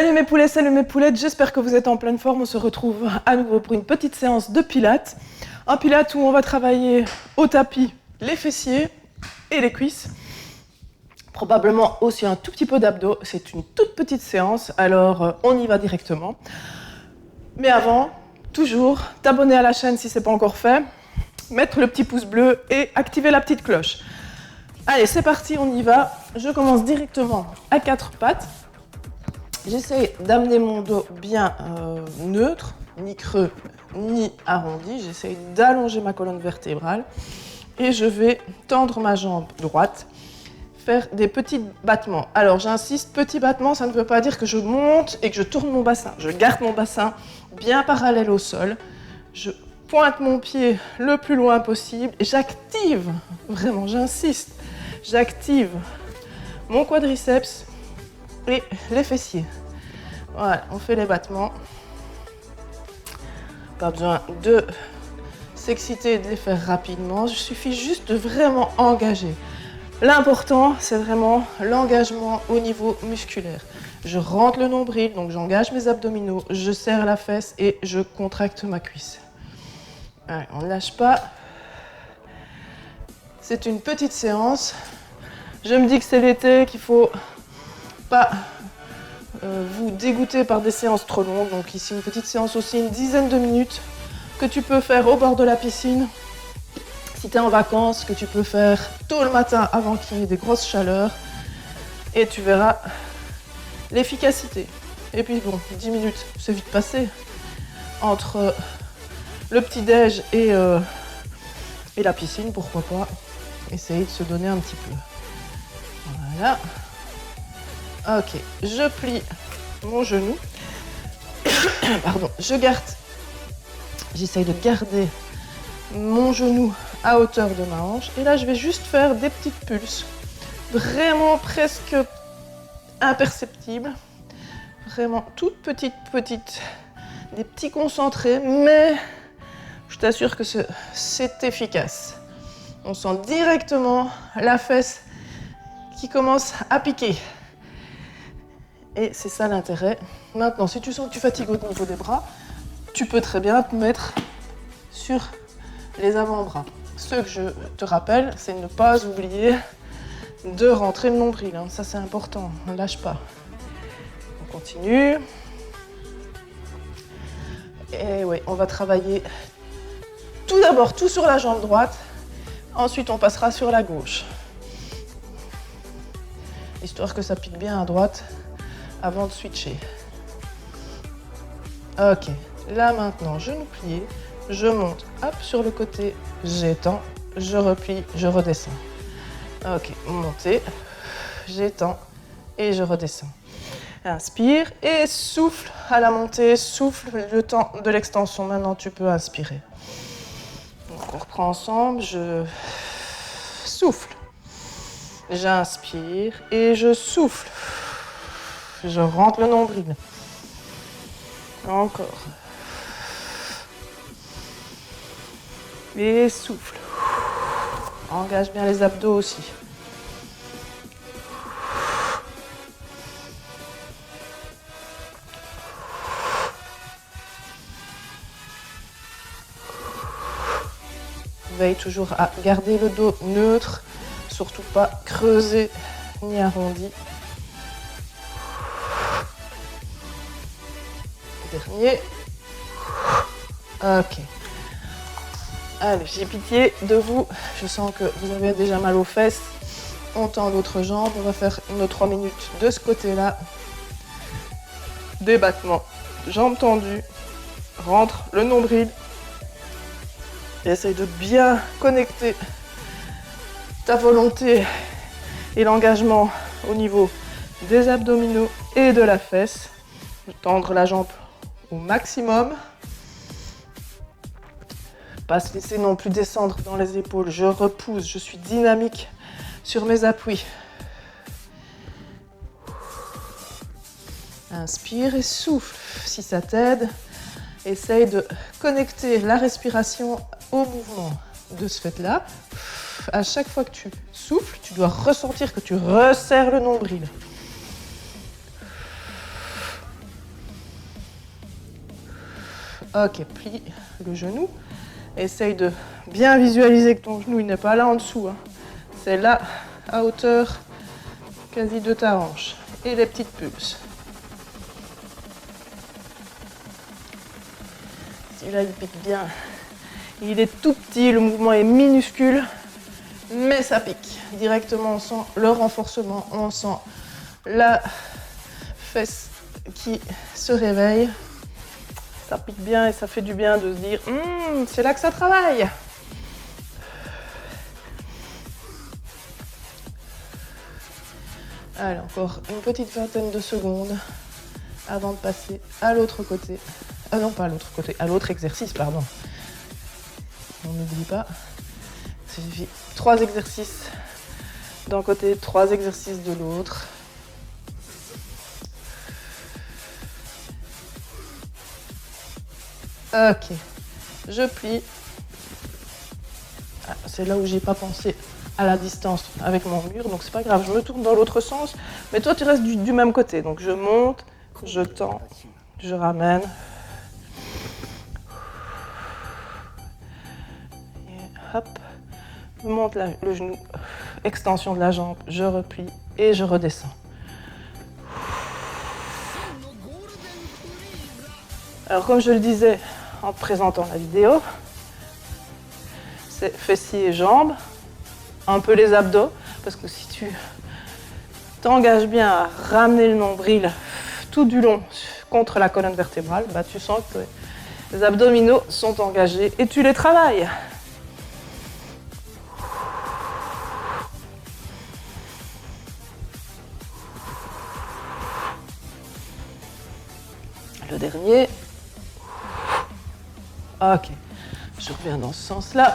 Salut mes poulets, salut mes poulettes, j'espère que vous êtes en pleine forme. On se retrouve à nouveau pour une petite séance de pilates. Un pilates où on va travailler au tapis les fessiers et les cuisses. Probablement aussi un tout petit peu d'abdos. C'est une toute petite séance, alors on y va directement. Mais avant, toujours t'abonner à la chaîne si ce n'est pas encore fait, mettre le petit pouce bleu et activer la petite cloche. Allez, c'est parti, on y va. Je commence directement à quatre pattes. J'essaie d'amener mon dos bien neutre, ni creux, ni arrondi. J'essaie d'allonger ma colonne vertébrale. Et je vais tendre ma jambe droite, faire des petits battements. Alors j'insiste, petits battements, ça ne veut pas dire que je monte et que je tourne mon bassin. Je garde mon bassin bien parallèle au sol. Je pointe mon pied le plus loin possible et j'active, vraiment j'insiste, j'active mon quadriceps et les fessiers. Voilà, on fait les battements. Pas besoin de s'exciter et de les faire rapidement. Il suffit juste de vraiment engager. L'important, c'est vraiment l'engagement au niveau musculaire. Je rentre le nombril, donc j'engage mes abdominaux, je serre la fesse et je contracte ma cuisse. Allez, on ne lâche pas. C'est une petite séance. Je me dis que c'est l'été, qu'il ne faut pas vous dégoûter par des séances trop longues. Donc ici, une petite séance aussi, une dizaine de minutes que tu peux faire au bord de la piscine. Si tu es en vacances, que tu peux faire tôt le matin avant qu'il y ait des grosses chaleurs. Et tu verras l'efficacité. Et puis bon, 10 minutes, c'est vite passé. Entre le petit-déj et la piscine, pourquoi pas. Essayer de se donner un petit peu. Voilà. Ok, je plie mon genou. Pardon, j'essaye de garder mon genou à hauteur de ma hanche. Et là, je vais juste faire des petites pulses. Vraiment presque imperceptibles. Vraiment toutes petites. Des petits concentrés, mais je t'assure que c'est efficace. On sent directement la fesse qui commence à piquer. Et c'est ça l'intérêt. Maintenant, si tu sens que tu fatigues au niveau des bras, tu peux très bien te mettre sur les avant-bras. Ce que je te rappelle, c'est ne pas oublier de rentrer le nombril. Hein. Ça, c'est important. On ne lâche pas. On continue. Et oui, on va travailler tout d'abord tout sur la jambe droite. Ensuite, on passera sur la gauche. Histoire que ça pique bien à droite avant de switcher. Ok, là maintenant, genou plié, je monte, hop, sur le côté, j'étends, je replie, je redescends. Ok, montez, j'étends et je redescends. Inspire et souffle à la montée, souffle le temps de l'extension. Maintenant, tu peux inspirer. Donc, on reprend ensemble, je souffle. J'inspire et je souffle. Je rentre le nombril. Encore. Et souffle. Engage bien les abdos aussi. Veille toujours à garder le dos neutre, surtout pas creuser ni arrondi. Dernier. Ok. Allez, j'ai pitié de vous. Je sens que vous avez déjà mal aux fesses. On tend l'autre jambe. On va faire nos 3 minutes de ce côté-là. Des battements. Jambes tendues. Rentre le nombril. Essaye de bien connecter ta volonté et l'engagement au niveau des abdominaux et de la fesse. Tendre la jambe au maximum. Pas se laisser non plus descendre dans les épaules. Je repousse, je suis dynamique sur mes appuis. Inspire et souffle. Si ça t'aide, essaye de connecter la respiration au mouvement de ce fait-là. À chaque fois que tu souffles, tu dois ressentir que tu resserres le nombril. Ok, plie le genou. Essaye de bien visualiser que ton genou il n'est pas là en dessous. Hein. C'est là, à hauteur quasi de ta hanche. Et les petites pulses. Celui-là, il pique bien. Il est tout petit, le mouvement est minuscule, mais ça pique. Directement, on sent le renforcement, on sent la fesse qui se réveille. Ça pique bien et ça fait du bien de se dire c'est là que ça travaille. Allez, encore une petite vingtaine de secondes avant de passer à l'autre côté. Ah non, pas à l'autre côté, à l'autre exercice, pardon. On n'oublie pas. Il suffit 3 exercices d'un côté, 3 exercices de l'autre. Ok, je plie. Ah, c'est là où j'ai pas pensé à la distance avec mon mur, donc c'est pas grave, je me tourne dans l'autre sens, mais toi tu restes du même côté, donc je monte, je tends, je ramène. Et hop, je monte le genou, extension de la jambe, je replie et je redescends. Alors comme je le disais en présentant la vidéo, c'est fessiers et jambes, un peu les abdos, parce que si tu t'engages bien à ramener le nombril tout du long contre la colonne vertébrale, bah, tu sens que les abdominaux sont engagés et tu les travailles. Le dernier. Ok, je reviens dans ce sens-là.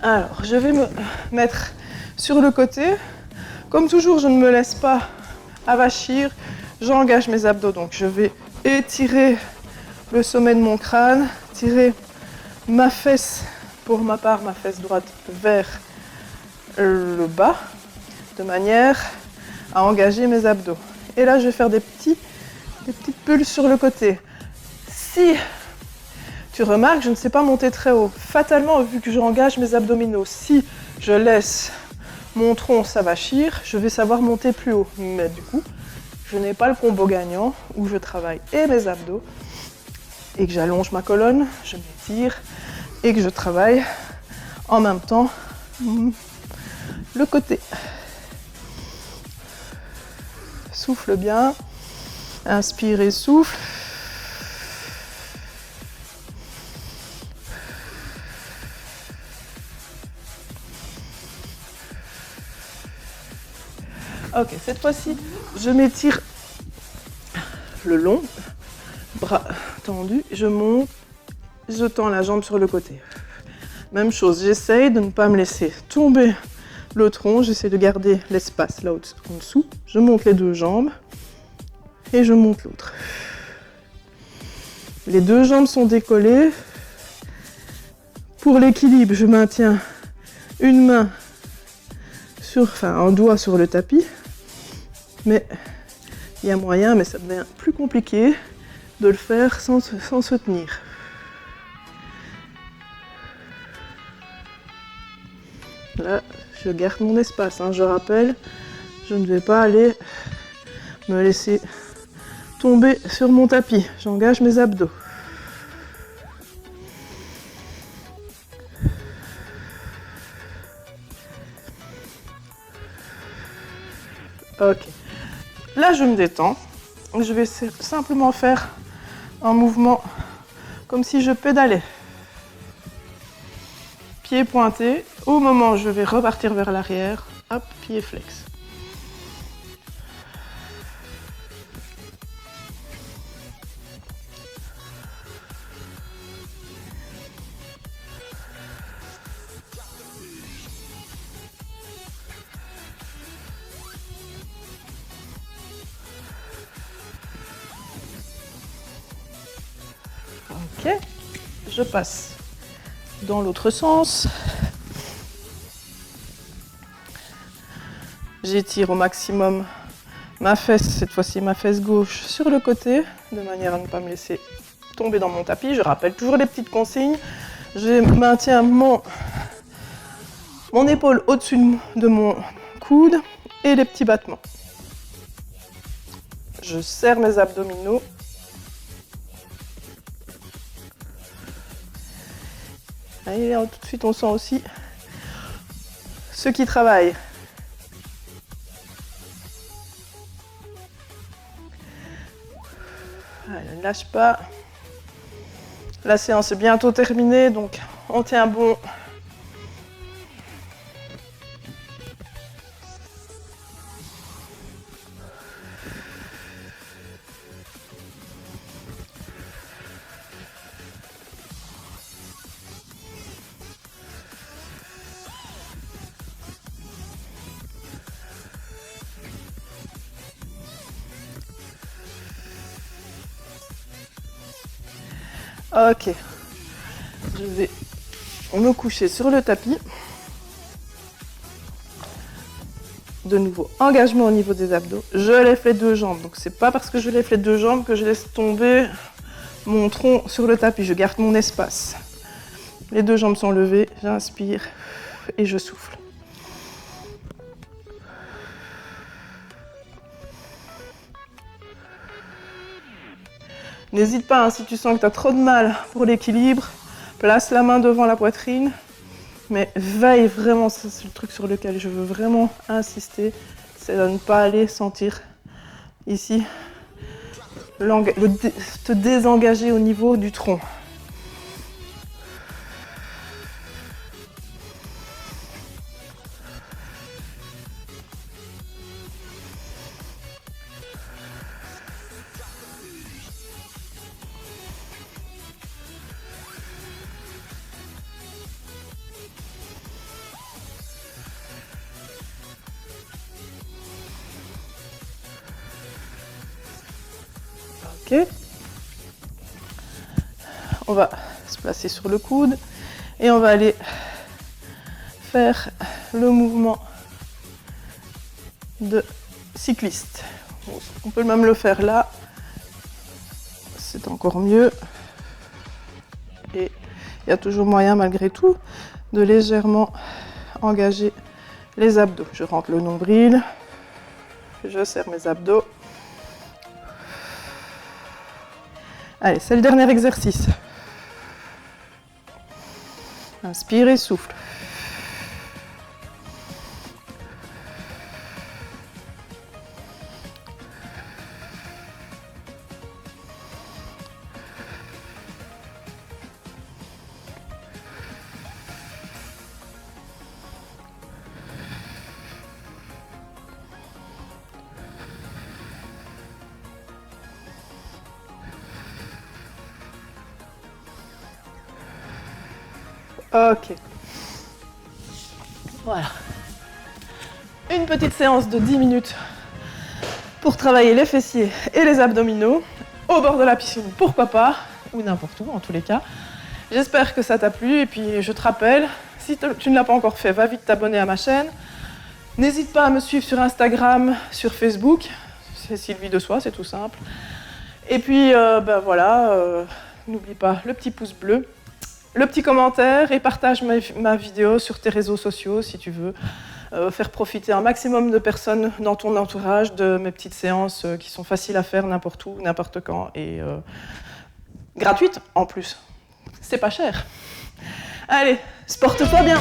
Alors, je vais me mettre sur le côté. Comme toujours, je ne me laisse pas avachir. J'engage mes abdos, donc je vais étirer le sommet de mon crâne, tirer ma fesse, pour ma part, ma fesse droite vers le bas, de manière à engager mes abdos. Et là, je vais faire des petites pulls sur le côté. Si tu remarques, je ne sais pas monter très haut. Fatalement, vu que j'engage mes abdominaux, si je laisse mon tronc s'avachir, je vais savoir monter plus haut. Mais du coup, je n'ai pas le combo gagnant où je travaille et mes abdos et que j'allonge ma colonne, je m'étire et que je travaille en même temps le côté. Souffle bien, inspire et souffle. Ok, cette fois-ci, je m'étire le long, bras tendus, je monte, je tends la jambe sur le côté. Même chose, j'essaye de ne pas me laisser tomber le tronc, j'essaie de garder l'espace là en dessous. Je monte les 2 jambes et je monte l'autre. Les 2 jambes sont décollées. Pour l'équilibre, je maintiens une main un doigt sur le tapis. Mais il y a moyen, mais ça devient plus compliqué de le faire sans se tenir. Là, je garde mon espace, hein, je rappelle, je ne vais pas aller me laisser tomber sur mon tapis. J'engage mes abdos. Ok. Là, je me détends. Je vais simplement faire un mouvement comme si je pédalais. Pied pointé. Au moment où je vais repartir vers l'arrière, hop, pied flex. Ok, je passe dans l'autre sens. J'étire au maximum ma fesse, cette fois-ci ma fesse gauche, sur le côté, de manière à ne pas me laisser tomber dans mon tapis. Je rappelle toujours les petites consignes. Je maintiens mon épaule au-dessus de mon coude et les petits battements. Je serre mes abdominaux. Et tout de suite, on sent aussi ceux qui travaillent. Allez, ne lâche pas. La séance est bientôt terminée, donc on tient bon. Ok, je vais me coucher sur le tapis. De nouveau, engagement au niveau des abdos. Je lève les deux jambes, donc c'est pas parce que je lève les deux jambes que je laisse tomber mon tronc sur le tapis. Je garde mon espace. Les deux jambes sont levées, j'inspire et je souffle. N'hésite pas, hein, si tu sens que tu as trop de mal pour l'équilibre, place la main devant la poitrine, mais veille vraiment, c'est le truc sur lequel je veux vraiment insister, c'est de ne pas aller sentir ici, te désengager au niveau du tronc. Ok. On va se placer sur le coude et on va aller faire le mouvement de cycliste. On peut même le faire là, c'est encore mieux. Et il y a toujours moyen malgré tout de légèrement engager les abdos. Je rentre le nombril, je serre mes abdos. Allez, c'est le dernier exercice. Inspire et souffle. Ok. Voilà. Une petite séance de 10 minutes pour travailler les fessiers et les abdominaux au bord de la piscine, pourquoi pas, ou n'importe où en tous les cas. J'espère que ça t'a plu et puis je te rappelle, si tu ne l'as pas encore fait, va vite t'abonner à ma chaîne. N'hésite pas à me suivre sur Instagram, sur Facebook, c'est Sylvie de Soi, c'est tout simple. Et puis voilà, n'oublie pas le petit pouce bleu, le petit commentaire et partage ma vidéo sur tes réseaux sociaux si tu veux. Faire profiter un maximum de personnes dans ton entourage de mes petites séances qui sont faciles à faire n'importe où, n'importe quand et gratuites en plus. C'est pas cher. Allez, porte-toi bien.